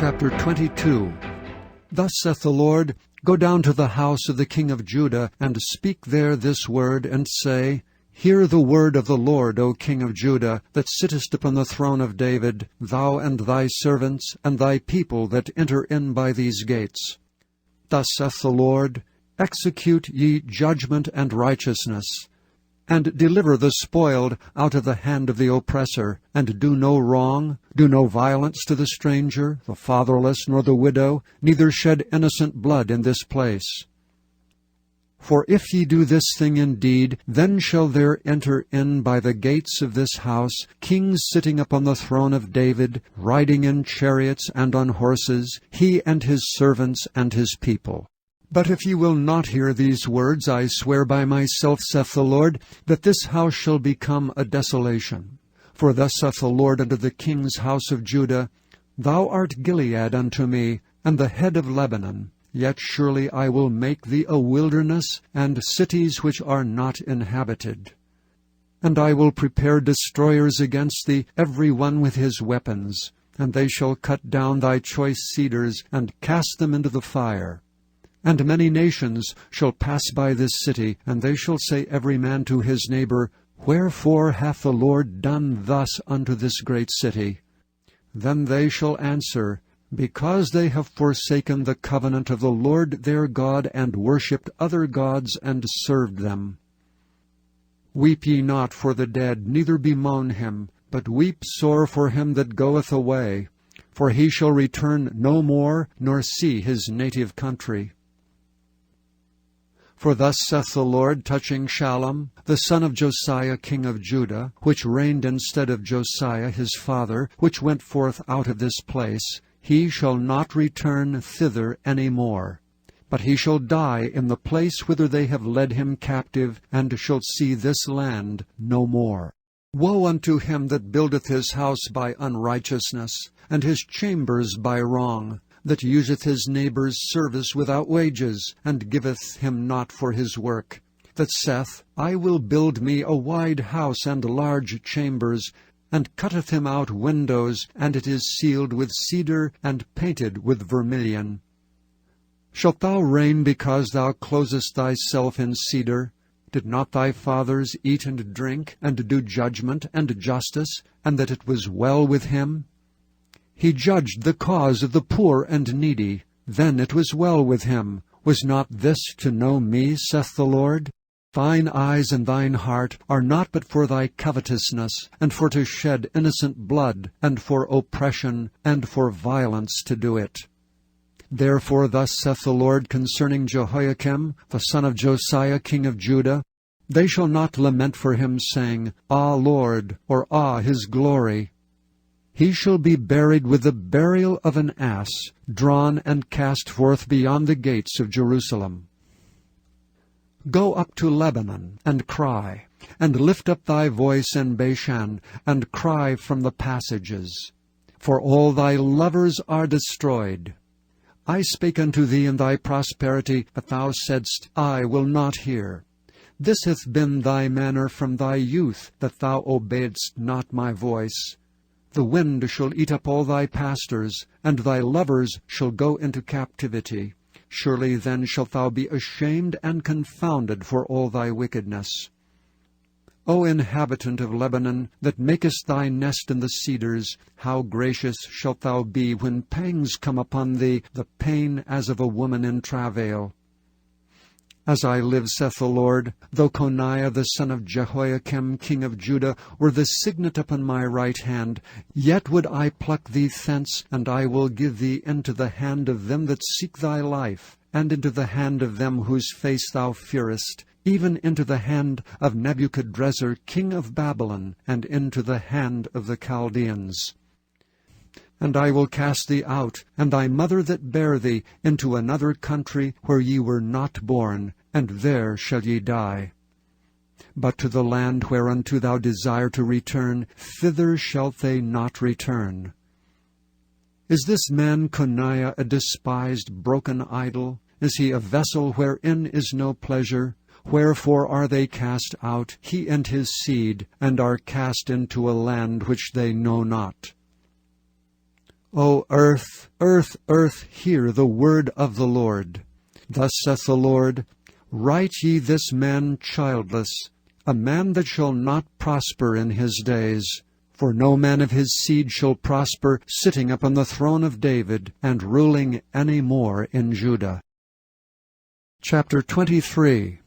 chapter 22. Thus saith the Lord, Go down to the house of the king of Judah, and speak there this word, and say, Hear the word of the Lord, O king of Judah, that sittest upon the throne of David, thou and thy servants, and thy people that enter in by these gates. Thus saith the Lord, Execute ye judgment and righteousness, and deliver the spoiled out of the hand of the oppressor, and do no wrong, do no violence to the stranger, the fatherless, nor the widow, neither shed innocent blood in this place. For if ye do this thing indeed, then shall there enter in by the gates of this house kings sitting upon the throne of David, riding in chariots and on horses, he and his servants and his people. But if ye will not hear these words, I swear by myself, saith the Lord, that this house shall become a desolation. For thus saith the Lord unto the king's house of Judah, Thou art Gilead unto me, and the head of Lebanon. Yet surely I will make thee a wilderness, and cities which are not inhabited. And I will prepare destroyers against thee, every one with his weapons, and they shall cut down thy choice cedars, and cast them into the fire. And many nations shall pass by this city, and they shall say every man to his neighbor, Wherefore hath the Lord done thus unto this great city? Then they shall answer, Because they have forsaken the covenant of the Lord their God, and worshipped other gods, and served them. Weep ye not for the dead, neither bemoan him, but weep sore for him that goeth away, for he shall return no more, nor see his native country. For thus saith the Lord touching Shallum, the son of Josiah king of Judah, which reigned instead of Josiah his father, which went forth out of this place, He shall not return thither any more, but he shall die in the place whither they have led him captive, and shall see this land no more. Woe unto him that buildeth his house by unrighteousness, and his chambers by wrong, that useth his neighbour's service without wages, and giveth him not for his work, that saith, I will build me a wide house and large chambers, and cutteth him out windows, and it is sealed with cedar, and painted with vermilion. Shalt thou reign because thou closest thyself in cedar? Did not thy fathers eat and drink, and do judgment and justice, and that it was well with him? He judged the cause of the poor and needy. Then it was well with him. Was not this to know me, saith the Lord? Thine eyes and thine heart are not but for thy covetousness, and for to shed innocent blood, and for oppression, and for violence to do it. Therefore thus saith the Lord concerning Jehoiakim, the son of Josiah king of Judah, They shall not lament for him, saying, Ah, Lord, or Ah, his glory. He shall be buried with the burial of an ass, drawn and cast forth beyond the gates of Jerusalem. Go up to Lebanon, and cry, and lift up thy voice in Bashan, and cry from the passages. For all thy lovers are destroyed. I spake unto thee in thy prosperity, but thou saidst, I will not hear. This hath been thy manner from thy youth, that thou obeyedst not my voice. The wind shall eat up all thy pastors, and thy lovers shall go into captivity. Surely then shalt thou be ashamed and confounded for all thy wickedness. O inhabitant of Lebanon, that makest thy nest in the cedars, how gracious shalt thou be when pangs come upon thee, the pain as of a woman in travail. As I live, saith the Lord, though Coniah the son of Jehoiakim king of Judah were the signet upon my right hand, yet would I pluck thee thence, and I will give thee into the hand of them that seek thy life, and into the hand of them whose face thou fearest, even into the hand of Nebuchadrezzar king of Babylon, and into the hand of the Chaldeans. And I will cast thee out, and thy mother that bare thee, into another country where ye were not born, and there shall ye die. But to the land whereunto thou desire to return, thither shalt they not return. Is this man Coniah a despised, broken idol? Is he a vessel wherein is no pleasure? Wherefore are they cast out, he and his seed, and are cast into a land which they know not? O earth, earth, earth, hear the word of the Lord. Thus saith the Lord, Write ye this man childless, a man that shall not prosper in his days. For no man of his seed shall prosper, sitting upon the throne of David, and ruling any more in Judah. Chapter 23.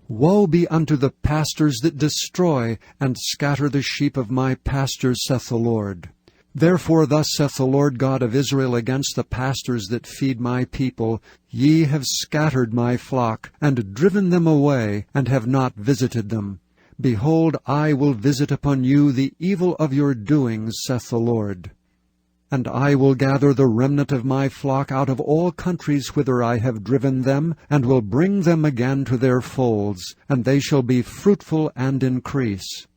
Woe be unto the pastors that destroy and scatter the sheep of my pastors, saith the Lord. Therefore thus saith the Lord God of Israel against the pastors that feed my people, Ye have scattered my flock, and driven them away, and have not visited them. Behold, I will visit upon you the evil of your doings, saith the Lord. And I will gather the remnant of my flock out of all countries whither I have driven them, and will bring them again to their folds, and they shall be fruitful and increase.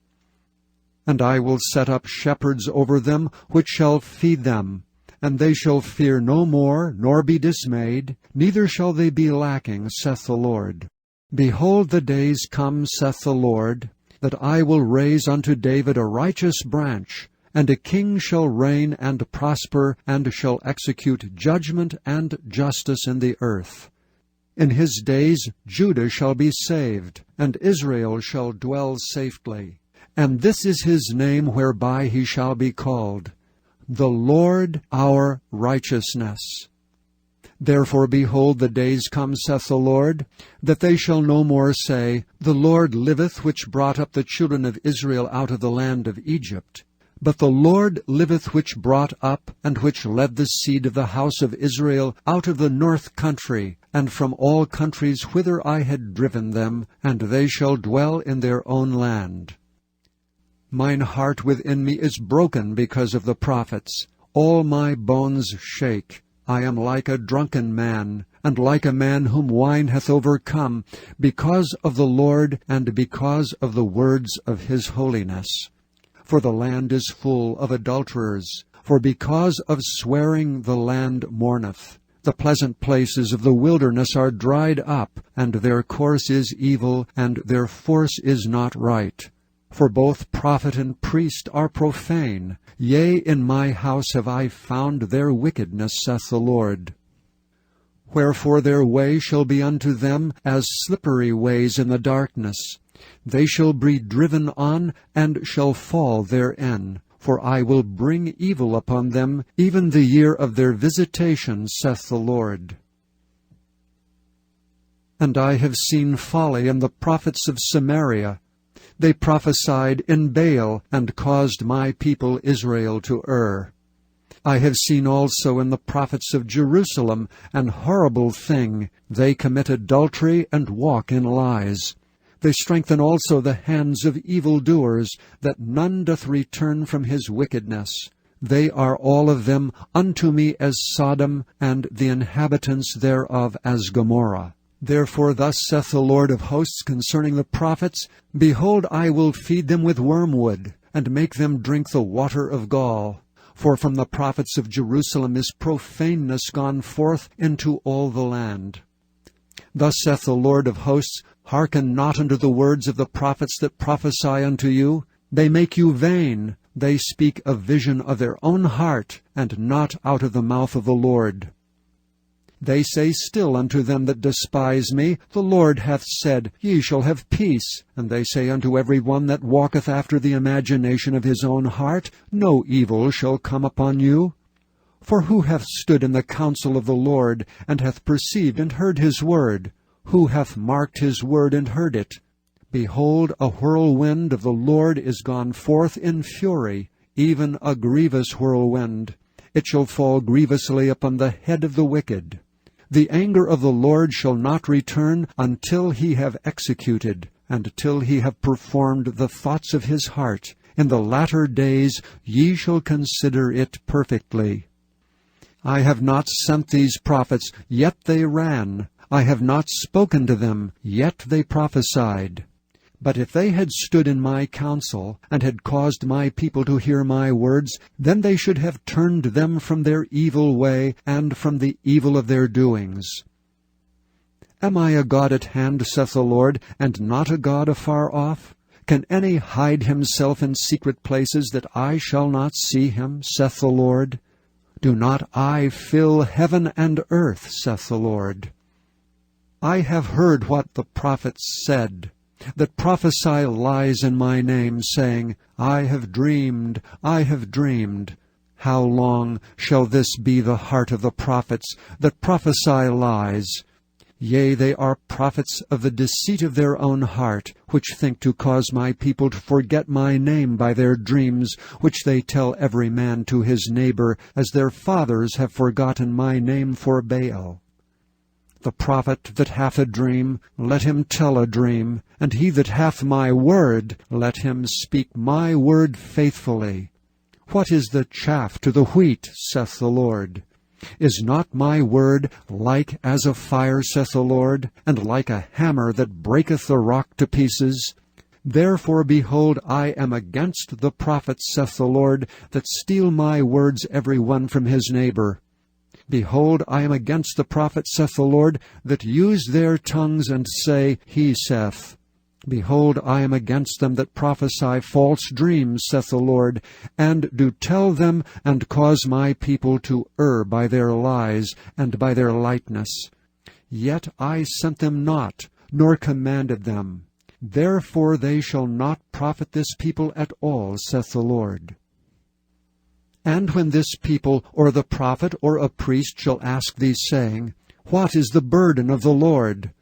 And I will set up shepherds over them, which shall feed them. And they shall fear no more, nor be dismayed, neither shall they be lacking, saith the Lord. Behold, the days come, saith the Lord, that I will raise unto David a righteous branch, and a king shall reign and prosper, and shall execute judgment and justice in the earth. In his days Judah shall be saved, and Israel shall dwell safely. And this is his name whereby he shall be called, the Lord our righteousness. Therefore, behold, the days come, saith the Lord, that they shall no more say, The Lord liveth, which brought up the children of Israel out of the land of Egypt. But the Lord liveth, which brought up, and which led the seed of the house of Israel out of the north country, and from all countries whither I had driven them, and they shall dwell in their own land. Mine heart within me is broken because of the prophets. All my bones shake. I am like a drunken man, and like a man whom wine hath overcome, because of the Lord, and because of the words of his holiness. For the land is full of adulterers, for because of swearing the land mourneth. The pleasant places of the wilderness are dried up, and their course is evil, and their force is not right. For both prophet and priest are profane. Yea, in my house have I found their wickedness, saith the Lord. Wherefore their way shall be unto them as slippery ways in the darkness. They shall be driven on, and shall fall therein. For I will bring evil upon them, even the year of their visitation, saith the Lord. And I have seen folly in the prophets of Samaria. They prophesied in Baal, and caused my people Israel to err. I have seen also in the prophets of Jerusalem an horrible thing. They commit adultery and walk in lies. They strengthen also the hands of evildoers, that none doth return from his wickedness. They are all of them unto me as Sodom, and the inhabitants thereof as Gomorrah. Therefore thus saith the Lord of hosts concerning the prophets, Behold, I will feed them with wormwood, and make them drink the water of gall. For from the prophets of Jerusalem is profaneness gone forth into all the land. Thus saith the Lord of hosts, Hearken not unto the words of the prophets that prophesy unto you. They make you vain. They speak a vision of their own heart, and not out of the mouth of the Lord. They say still unto them that despise me, The Lord hath said, Ye shall have peace. And they say unto every one that walketh after the imagination of his own heart, No evil shall come upon you. For who hath stood in the counsel of the Lord, and hath perceived and heard his word? Who hath marked his word and heard it? Behold, a whirlwind of the Lord is gone forth in fury, even a grievous whirlwind. It shall fall grievously upon the head of the wicked. The anger of the Lord shall not return until he have executed, and till he have performed the thoughts of his heart. In the latter days ye shall consider it perfectly. I have not sent these prophets, yet they ran. I have not spoken to them, yet they prophesied. But if they had stood in my counsel, and had caused my people to hear my words, then they should have turned them from their evil way, and from the evil of their doings. Am I a God at hand, saith the Lord, and not a God afar off? Can any hide himself in secret places, that I shall not see him, saith the Lord? Do not I fill heaven and earth, saith the Lord? I have heard what the prophets said, that prophesy lies in my name, saying, I have dreamed, I have dreamed. How long shall this be the heart of the prophets, that prophesy lies? Yea, they are prophets of the deceit of their own heart, which think to cause my people to forget my name by their dreams, which they tell every man to his neighbor, as their fathers have forgotten my name for Baal. The prophet that hath a dream, let him tell a dream, and he that hath my word, let him speak my word faithfully. What is the chaff to the wheat, saith the Lord? Is not my word like as a fire, saith the Lord, and like a hammer that breaketh the rock to pieces? Therefore, behold, I am against the prophets, saith the Lord, that steal my words every one from his neighbor. Behold, I am against the prophets, saith the Lord, that use their tongues and say, He saith. Behold, I am against them that prophesy false dreams, saith the Lord, and do tell them, and cause my people to err by their lies and by their lightness. Yet I sent them not, nor commanded them. Therefore they shall not profit this people at all, saith the Lord. And when this people, or the prophet, or a priest shall ask thee, saying, What is the burden of the Lord?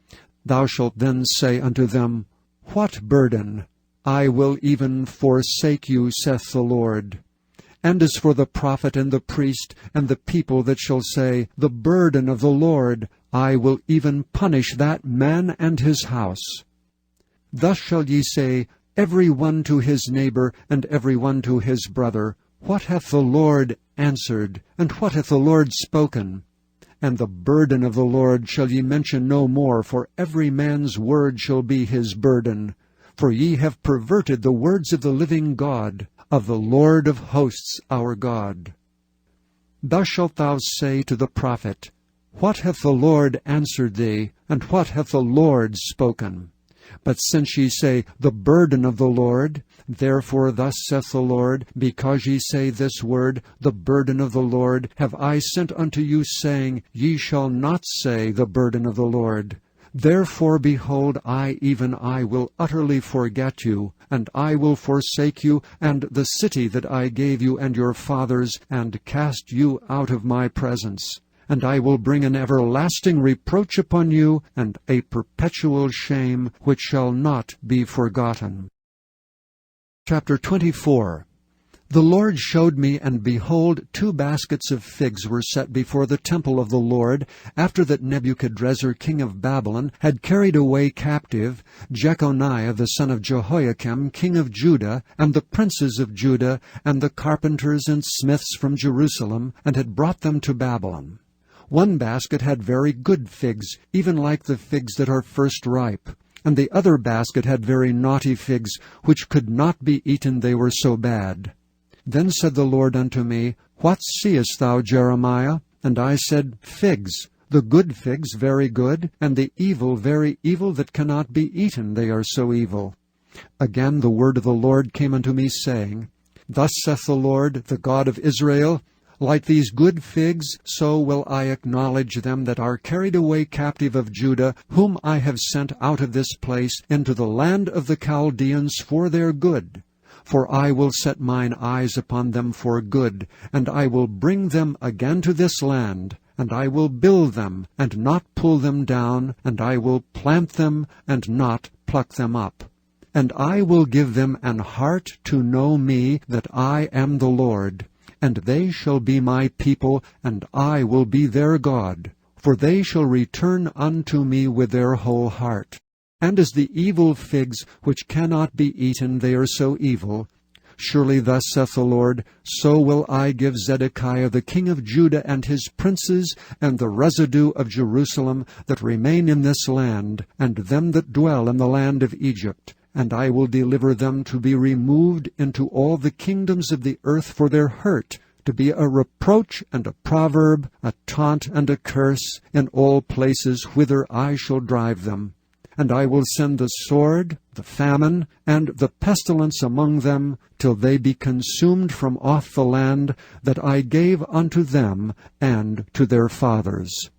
Thou shalt then say unto them, What burden? I will even forsake you, saith the Lord. And as for the prophet and the priest and the people that shall say, The burden of the Lord, I will even punish that man and his house. Thus shall ye say, every one to his neighbor, and every one to his brother, What hath the Lord answered, and what hath the Lord spoken? And the burden of the Lord shall ye mention no more, for every man's word shall be his burden. For ye have perverted the words of the living God, of the Lord of hosts our God. Thus shalt thou say to the prophet, What hath the Lord answered thee, and what hath the Lord spoken? But since ye say, The burden of the Lord, therefore thus saith the Lord, because ye say this word, The burden of the Lord, have I sent unto you, saying, Ye shall not say, The burden of the Lord. Therefore, behold, I, even I, will utterly forget you, and I will forsake you, and the city that I gave you and your fathers, and cast you out of my presence. And I will bring an everlasting reproach upon you, and a perpetual shame, which shall not be forgotten. Chapter 24. The Lord showed me, and behold, 2 baskets of figs were set before the temple of the Lord, after that Nebuchadrezzar king of Babylon had carried away captive Jeconiah the son of Jehoiakim king of Judah, and the princes of Judah, and the carpenters and smiths from Jerusalem, and had brought them to Babylon. 1 basket had very good figs, even like the figs that are first ripe. And the other basket had very naughty figs, which could not be eaten, they were so bad. Then said the Lord unto me, What seest thou, Jeremiah? And I said, Figs, the good figs very good, and the evil very evil, that cannot be eaten, they are so evil. Again the word of the Lord came unto me, saying, Thus saith the Lord, the God of Israel, Like these good figs, so will I acknowledge them that are carried away captive of Judah, whom I have sent out of this place into the land of the Chaldeans for their good. For I will set mine eyes upon them for good, and I will bring them again to this land, and I will build them, and not pull them down, and I will plant them, and not pluck them up. And I will give them an heart to know me, that I am the Lord. And they shall be my people, and I will be their God. For they shall return unto me with their whole heart. And as the evil figs, which cannot be eaten, they are so evil. Surely thus saith the Lord, so will I give Zedekiah the king of Judah and his princes, and the residue of Jerusalem that remain in this land, and them that dwell in the land of Egypt. And I will deliver them to be removed into all the kingdoms of the earth for their hurt, to be a reproach and a proverb, a taunt and a curse, in all places whither I shall drive them. And I will send the sword, the famine, and the pestilence among them, till they be consumed from off the land that I gave unto them and to their fathers.